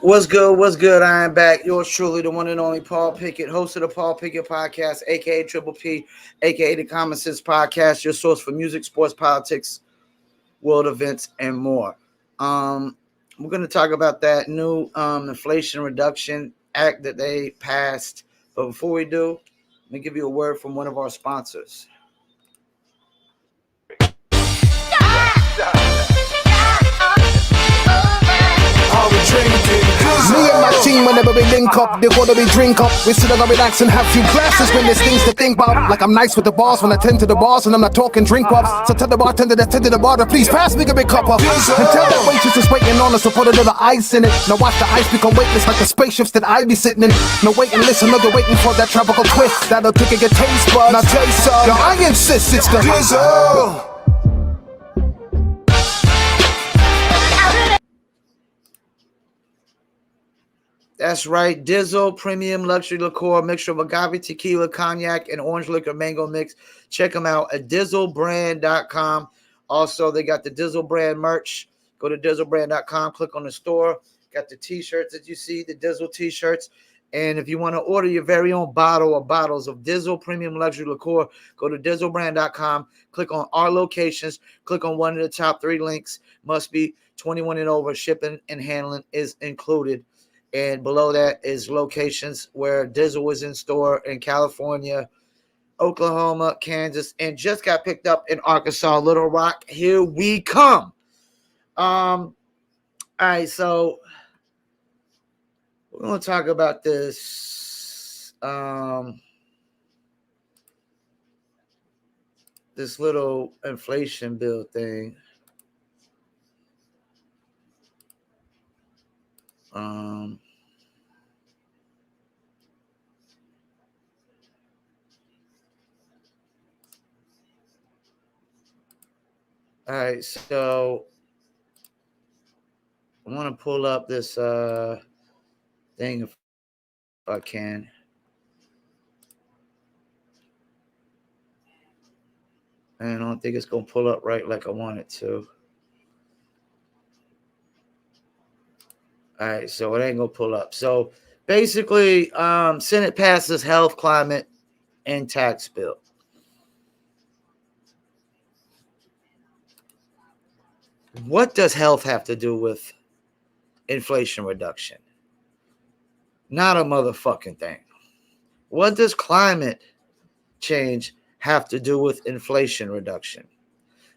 What's good? What's good? I am back. Yours truly, the one and only Paul Pickett, host of the Paul Pickett Podcast, aka Triple P, aka the Common Sense Podcast, your source for music, sports, politics, world events, and more. We're going to talk about that new Inflation Reduction Act that they passed. But before we do, let me give you a word from one of our sponsors. Me and my team, whenever we link up, they wanna be drink up. We sit down and relax and have few glasses when there's things to think about. Like I'm nice with the boss when I tend to the bars and I'm not talking drink ups. So tell the bartender that tend to the bar to please pass me a big cup up. And tell that waitress is waiting on us to put a little ice in it. Now watch the ice become weightless like the spaceships that I be sitting in. Now wait and listen, no, they're waiting for that tropical twist that'll tickle your taste buds. Now taste some. Yo, I insist it's the drizzle. That's right, Dizzle Premium Luxury Liqueur, mixture of agave, tequila, cognac, and orange liquor mango mix. Check them out at dizzlebrand.com. Also, they got the Dizzle Brand merch. Go to dizzlebrand.com, click on the store. Got the t-shirts that you see, the Dizzle t-shirts. And if you want to order your very own bottle or bottles of Dizzle Premium Luxury Liqueur, go to dizzlebrand.com, click on our locations, click on one of the top 3 links. Must be 21 and over. Shipping and handling is included. And below that is locations where Dizzle was in store in California, Oklahoma, Kansas, and just got picked up in Arkansas, Little Rock. Here we come. All right, so we're going to talk about this this little inflation bill thing. All right, so I want to pull up this thing if I can. I don't think it's going to pull up right like I want it to. All right, so it ain't going to pull up. So basically, Senate passes health, climate, and tax bill. What does health have to do with inflation reduction? Not a motherfucking thing. What does climate change have to do with inflation reduction?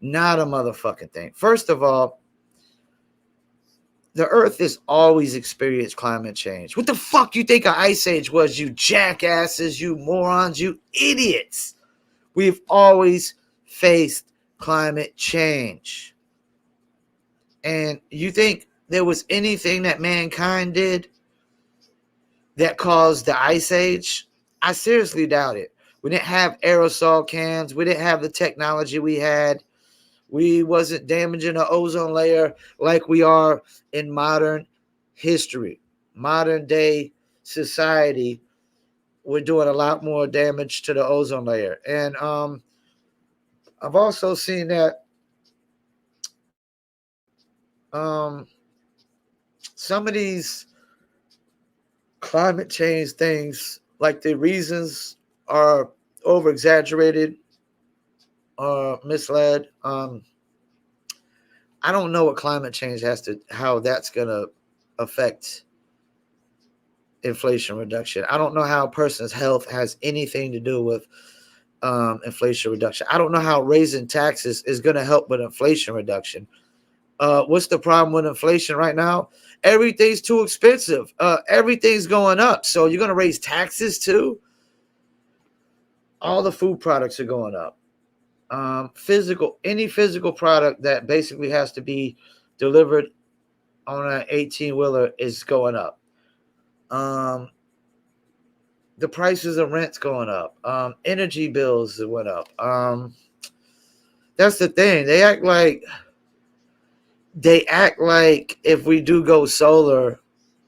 Not a motherfucking thing. First of all, the earth has always experienced climate change. What the fuck you think an ice age was, you jackasses, you morons, you idiots? We've always faced climate change. And you think there was anything that mankind did that caused the ice age? I seriously doubt it. We didn't have aerosol cans. We didn't have the technology we had. We wasn't damaging the ozone layer like we are in modern history. Modern day society, we're doing a lot more damage to the ozone layer. And I've also seen that some of these climate change things, like the reasons are over exaggerated or misled. I don't know what climate change how that's gonna affect inflation reduction. I don't know how a person's health has anything to do with inflation reduction. I don't know how raising taxes is gonna help with inflation reduction. What's the problem with inflation right now? Everything's too expensive. Everything's going up. So you're going to raise taxes too? All the food products are going up. Any physical product that basically has to be delivered on an 18-wheeler is going up. The prices of rent's going up. Energy bills went up. That's the thing. They act like if we do go solar,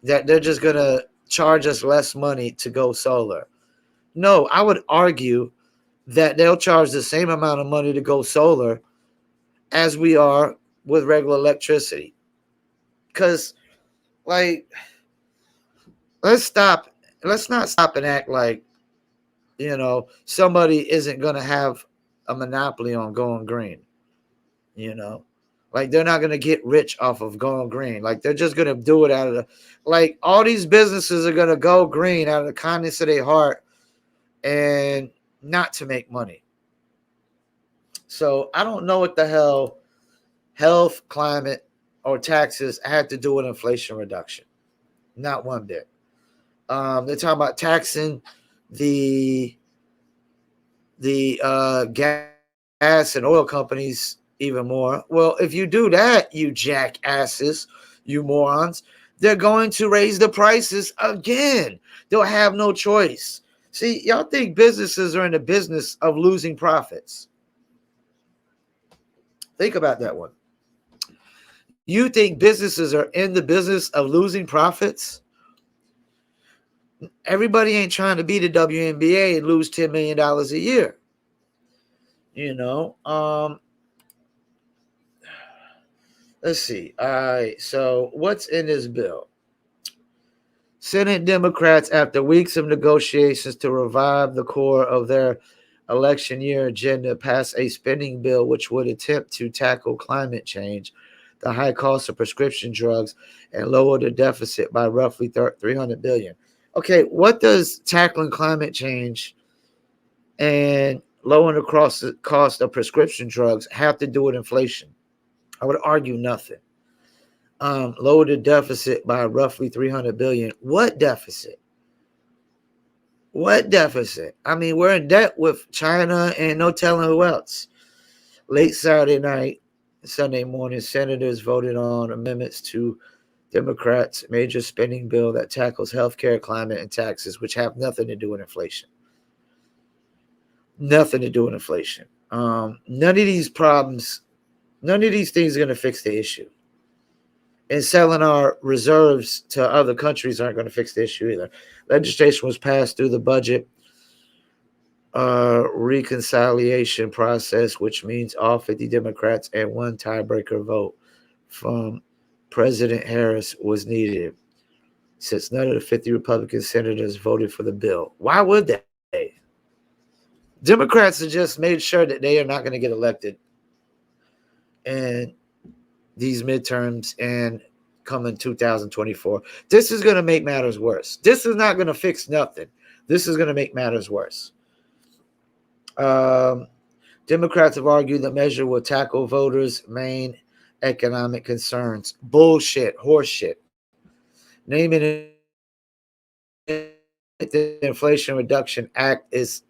that they're just going to charge us less money to go solar. No, I would argue that they'll charge the same amount of money to go solar as we are with regular electricity. Because, like, let's stop. Let's not stop and act like, somebody isn't going to have a monopoly on going green. You know, like they're not going to get rich off of going green. Like they're just going to do it out of like all these businesses are going to go green out of the kindness of their heart and not to make money. So I don't know what the hell health, climate, or taxes had to do with inflation reduction. Not one bit. They're talking about taxing the gas and oil companies even more. Well, if you do that, you jackasses, you morons, they're going to raise the prices again. They'll have no choice. See, y'all think businesses are in the business of losing profits. Think about that one. You think businesses are in the business of losing profits? Everybody ain't trying to be the WNBA and lose $10 million a year. You know, let's see. All right. So, what's in this bill? Senate Democrats, after weeks of negotiations to revive the core of their election year agenda, passed a spending bill which would attempt to tackle climate change, the high cost of prescription drugs, and lower the deficit by roughly $300 billion. Okay, what does tackling climate change and lowering the cost of prescription drugs have to do with inflation? I would argue nothing. Lower the deficit by roughly $300 billion. What deficit? What deficit? I mean, we're in debt with China and no telling who else. Late Saturday night, Sunday morning, senators voted on amendments to Democrats' major spending bill that tackles healthcare, climate, and taxes, which have nothing to do with inflation. Nothing to do with inflation. None of these problems, none of these things are going to fix the issue. And selling our reserves to other countries aren't going to fix the issue either. Legislation was passed through the budget reconciliation process, which means all 50 Democrats and one tiebreaker vote from President Harris was needed, since none of the 50 Republican senators voted for the bill. Why would they? Democrats have just made sure that they are not going to get elected in these midterms and come in 2024. This is going to make matters worse. This is not going to fix nothing. This is going to make matters worse. Democrats have argued the measure will tackle voters' main economic concerns. Bullshit, horseshit. Naming it the Inflation Reduction Act is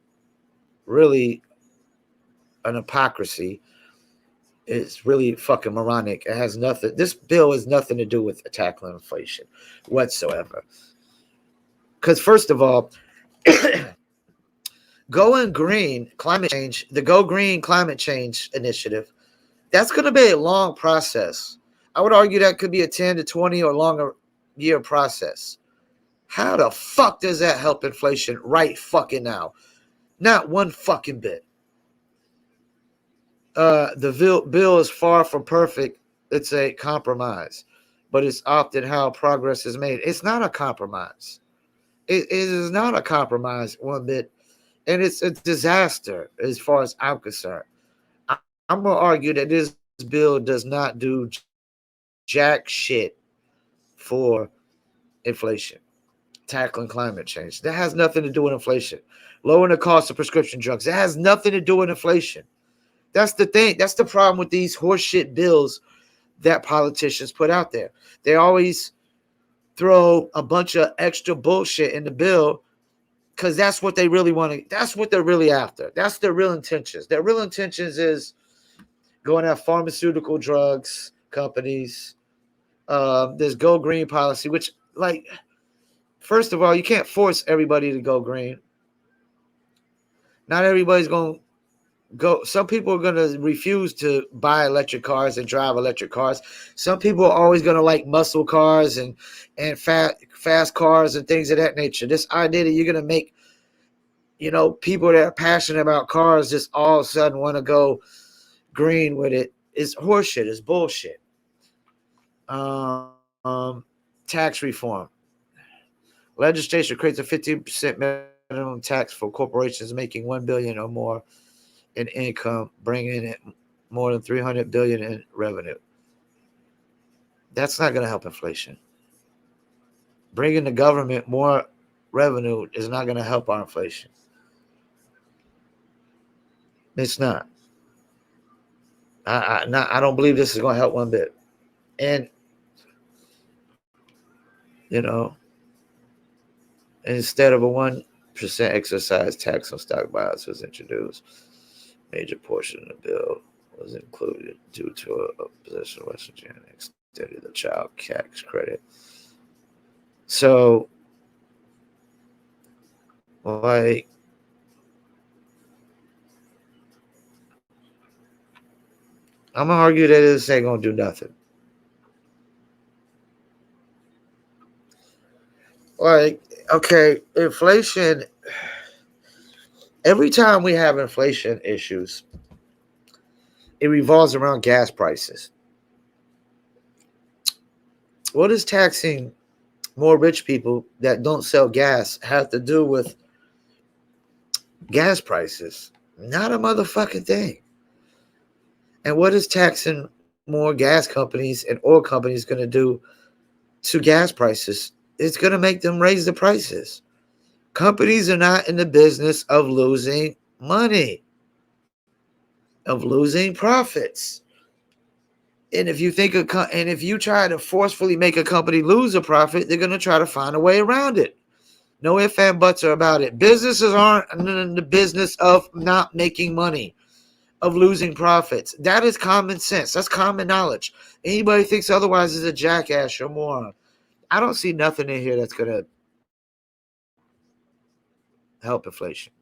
really an hypocrisy. It's really fucking moronic. It has nothing. This bill has nothing to do with tackling inflation whatsoever. Because first of all, going green climate change, the Go Green Climate Change Initiative, that's going to be a long process. I would argue that could be a 10 to 20 or longer year process. How the fuck does that help inflation right fucking now? Not one fucking bit. The bill is far from perfect. It's a compromise, but it's often how progress is made. It's not a compromise. It is not a compromise one bit, and it's a disaster as far as I'm concerned. I'm gonna argue that this bill does not do jack shit for inflation, tackling climate change. That has nothing to do with inflation. Lowering the cost of prescription drugs. That has nothing to do with inflation. That's the thing. That's the problem with these horseshit bills that politicians put out there. They always throw a bunch of extra bullshit in the bill because that's what they really want to. That's what they're really after. That's their real intentions. Their real intentions is going after pharmaceutical drugs companies. There's Go Green policy, which, like, first of all, you can't force everybody to go green. Not everybody's going to go. Some people are going to refuse to buy electric cars and drive electric cars. Some people are always going to like muscle cars and fast cars and things of that nature. This idea that you're going to make, people that are passionate about cars just all of a sudden want to go green with it is horseshit. It's bullshit. Tax reform. Legislation creates a 15% minimum tax for corporations making $1 billion or more in income, bringing in more than $300 billion in revenue. That's not going to help inflation. Bringing the government more revenue is not going to help our inflation. It's not. I don't believe this is going to help one bit. And, you know, instead of a 1% exercise tax on stock buyouts was introduced, major portion of the bill was included due to a position of West Virginia extended the child tax credit. So, like, I'm going to argue that this ain't going to do nothing. Like, okay, inflation, every time we have inflation issues, it revolves around gas prices. What is taxing more rich people that don't sell gas have to do with gas prices? Not a motherfucking thing. And what is taxing more gas companies and oil companies going to do to gas prices? It's going to make them raise the prices. Companies are not in the business of losing money, of losing profits. And if you think if you try to forcefully make a company lose a profit, they're going to try to find a way around it. No ifs and buts are about it. Businesses aren't in the business of not making money, of losing profits. That is common sense. That's common knowledge. Anybody thinks otherwise is a jackass or moron. I don't see nothing in here that's going to help inflation.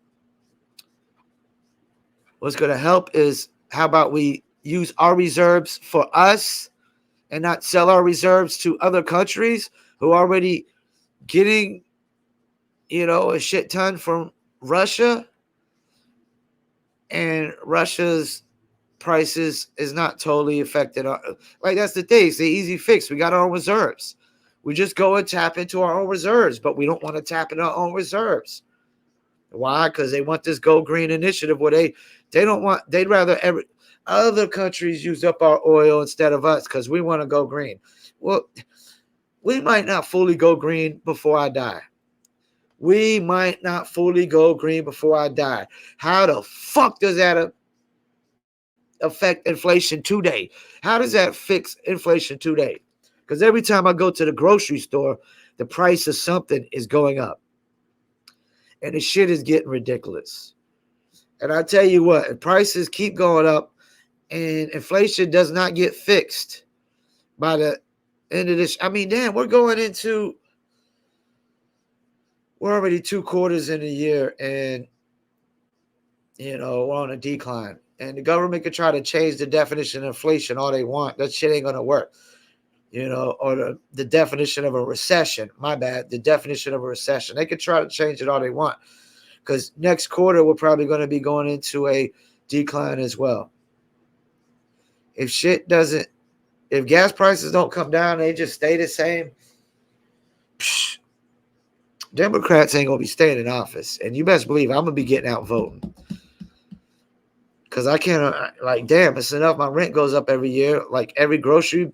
What's going to help is, how about we use our reserves for us and not sell our reserves to other countries who are already getting, a shit ton from Russia, and Russia's prices is not totally affected. Like, that's the thing. It's the easy fix. We got our own reserves. We just go and tap into our own reserves, but we don't want to tap into our own reserves. Why? Because they want this Go Green initiative where they'd rather other countries use up our oil instead of us because we want to go green. Well, we might not fully go green before I die. We might not fully go green before I die. How the fuck does that affect inflation today? How does that fix inflation today? Because every time I go to the grocery store, the price of something is going up. And the shit is getting ridiculous. And I tell you what, prices keep going up and inflation does not get fixed by the end of this. I mean, damn, we're already 2 quarters in a year and, we're on a decline. And the government could try to change the definition of inflation all they want. That shit ain't going to work. Or the definition of a recession. My bad. The definition of a recession. They could try to change it all they want. Because next quarter, we're probably going to be going into a decline as well. If gas prices don't come down, they just stay the same, Democrats ain't going to be staying in office. And you best believe I'm going to be getting out voting. Because I can't, damn, it's enough. My rent goes up every year. Like, every grocery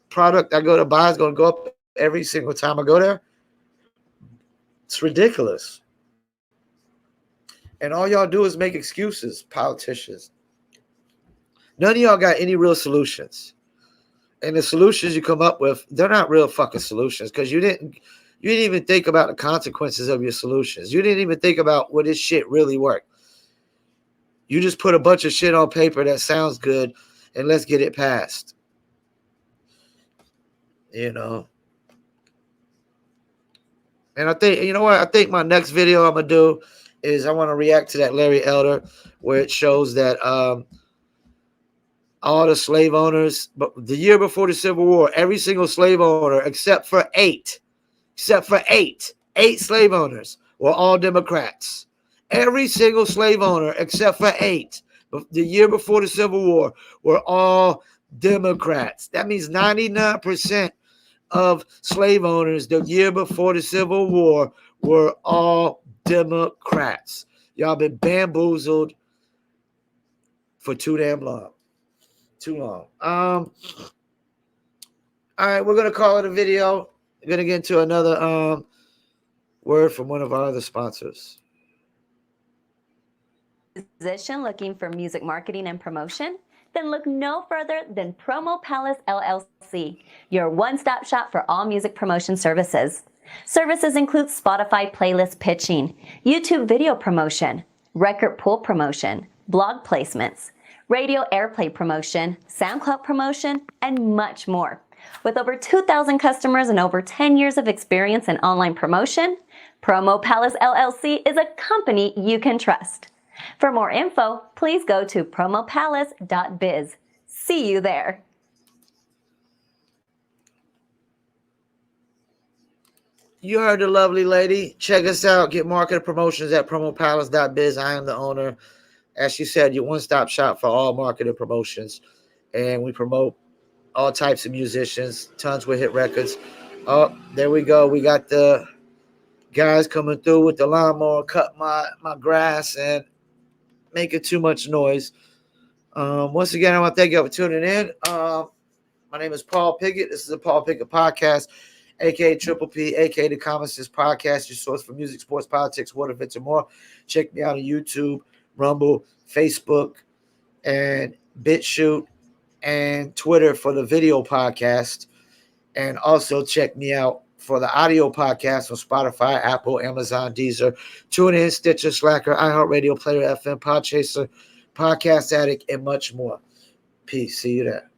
product I go to buy is going to go up every single time I go there. It's ridiculous. And all y'all do is make excuses, politicians. None of y'all got any real solutions. And the solutions you come up with, they're not real fucking solutions because you didn't even think about the consequences of your solutions. You didn't even think about would this shit really work. You just put a bunch of shit on paper that sounds good and let's get it passed. And I think, I think my next video I'm going to do is I want to react to that Larry Elder where it shows that all the slave owners, but the year before the Civil War, every single slave owner except for eight slave owners were all Democrats. Every single slave owner except for 8 the year before the Civil War were all Democrats. That means 99% of slave owners the year before the Civil War were all Democrats. Y'all been bamboozled for too damn long. Too long. All right, we're gonna call it a video. We're gonna get into another word from one of our other sponsors. Musician looking for music marketing and promotion? Then look no further than Promo Palace LLC, your one-stop shop for all music promotion services. Services include Spotify playlist pitching, YouTube video promotion, record pool promotion, blog placements, radio airplay promotion, SoundCloud promotion, and much more. With over 2,000 customers and over 10 years of experience in online promotion, Promo Palace LLC is a company you can trust. For more info, please go to promopalace.biz. See you there. You heard the lovely lady. Check us out. Get marketing promotions at promopalace.biz. I am the owner. As she said, your one-stop shop for all marketing promotions. And we promote all types of musicians, tons with hit records. Oh, there we go. We got the guys coming through with the lawnmower, cut my grass and making too much noise. Once again, I want to thank you for tuning in. My name is Paul Pickett. This is the Paul Pickett Podcast, a.k.a. Triple P, a.k.a. the Common Sense Podcast, your source for music, sports, politics, water, events, and more. Check me out on YouTube, Rumble, Facebook, and BitChute, and Twitter for the video podcast. And also check me out for the audio podcast on Spotify, Apple, Amazon, Deezer, TuneIn, Stitcher, Slacker, iHeartRadio, Player FM, Podchaser, Podcast Addict, and much more. Peace. See you there.